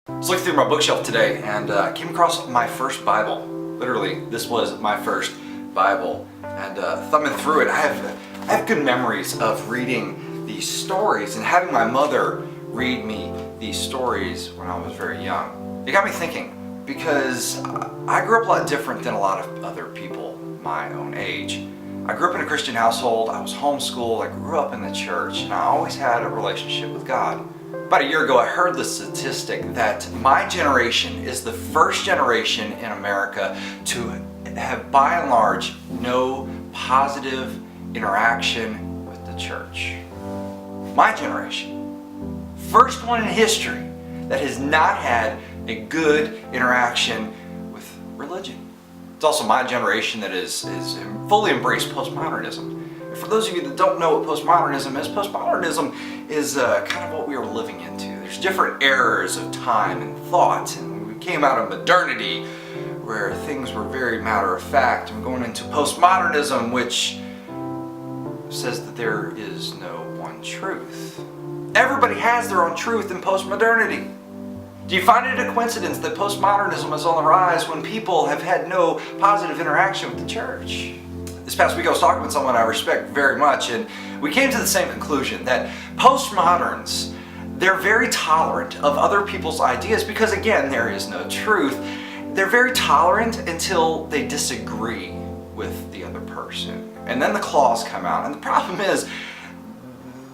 I was looking through my bookshelf today and came across my first Bible. Literally, this was my first Bible. And thumbing through it, I have good memories of reading these stories and having my mother read me these stories when I was very young. It got me thinking, because I grew up a lot different than a lot of other people my own age. I grew up in a Christian household, I was homeschooled, I grew up in the church, and I always had a relationship with God. About a year ago, I heard the statistic that my generation is the first generation in America to have, by and large, no positive interaction with the church. My generation, first one in history that has not had a good interaction with religion. It's also my generation that is fully embraced postmodernism. And for those of you that don't know what postmodernism is kind of what we are living into. There's different eras of time and thought, and we came out of modernity where things were very matter of fact, and we're going into postmodernism, which says that there is no one truth. Everybody has their own truth in postmodernity. Do you find it a coincidence that postmodernism is on the rise when people have had no positive interaction with the church? This past week I was talking with someone I respect very much, and we came to the same conclusion that postmoderns, they're very tolerant of other people's ideas because, again, there is no truth. They're very tolerant until they disagree with the other person. And then the claws come out. And the problem is,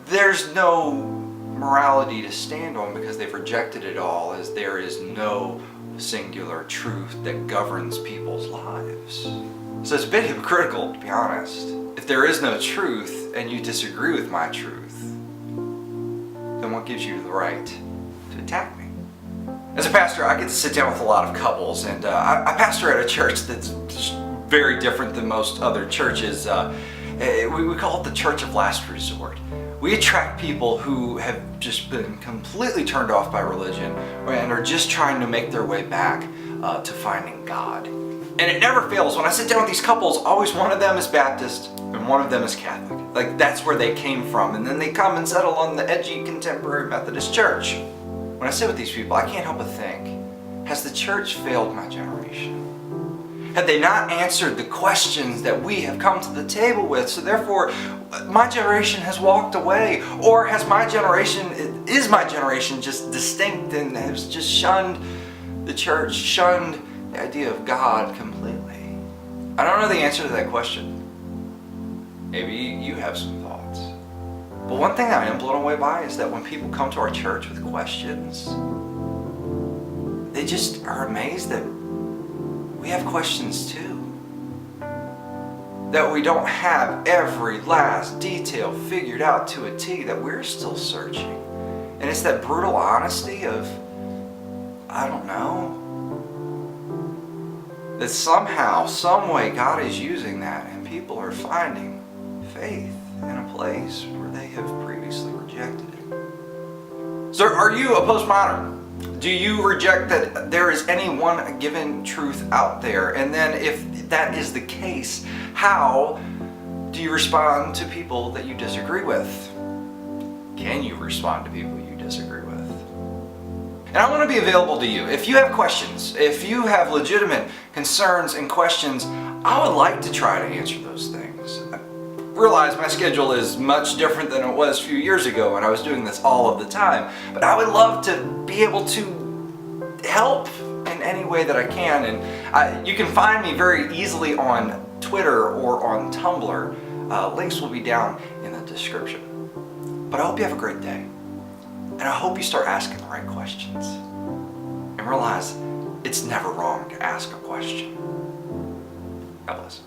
there's no morality to stand on because they've rejected it all, as there is no singular truth that governs people's lives. So it's a bit hypocritical, to be honest. If there is no truth and you disagree with my truth, then what gives you the right to attack me? As a pastor, I get to sit down with a lot of couples, and I pastor at a church that's very different than most other churches. We call it the Church of Last Resort. We attract people who have just been completely turned off by religion and are just trying to make their way back to finding God. And it never fails. When I sit down with these couples, always one of them is Baptist and one of them is Catholic. Like, that's where they came from. And then they come and settle on the edgy contemporary Methodist church. When I sit with these people, I can't help but think, has the church failed my generation? Had they not answered the questions that we have come to the table with, so therefore my generation has walked away? Or is my generation just distinct and has just shunned the church, shunned the idea of God completely? I don't know the answer to that question. Maybe you have some thoughts. But one thing I am blown away by is that when people come to our church with questions, they just are amazed that we have questions too. That we don't have every last detail figured out to a T, that we're still searching. And it's that brutal honesty of, I don't know. That somehow, some way, God is using that and people are finding faith in a place where they have previously rejected it. So are you a postmodern? Do you reject that there is any one given truth out there? And then if that is the case, how do you respond to people that you disagree with? Can you respond to people you disagree with? And I want to be available to you. If you have questions, if you have legitimate concerns and questions, I would like to try to answer those things. I realize my schedule is much different than it was a few years ago when I was doing this all of the time. But I would love to be able to help in any way that I can. And you can find me very easily on Twitter or on Tumblr. Links will be down in the description. But I hope you have a great day. And I hope you start asking the right questions. And realize it's never wrong to ask a question. God bless.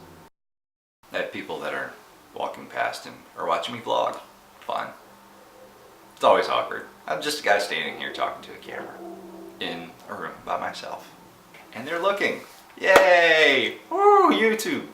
I have people that are walking past and are watching me vlog. Fun. It's always awkward. I'm just a guy standing here talking to a camera in a room by myself. And they're looking. Yay! Woo, YouTube!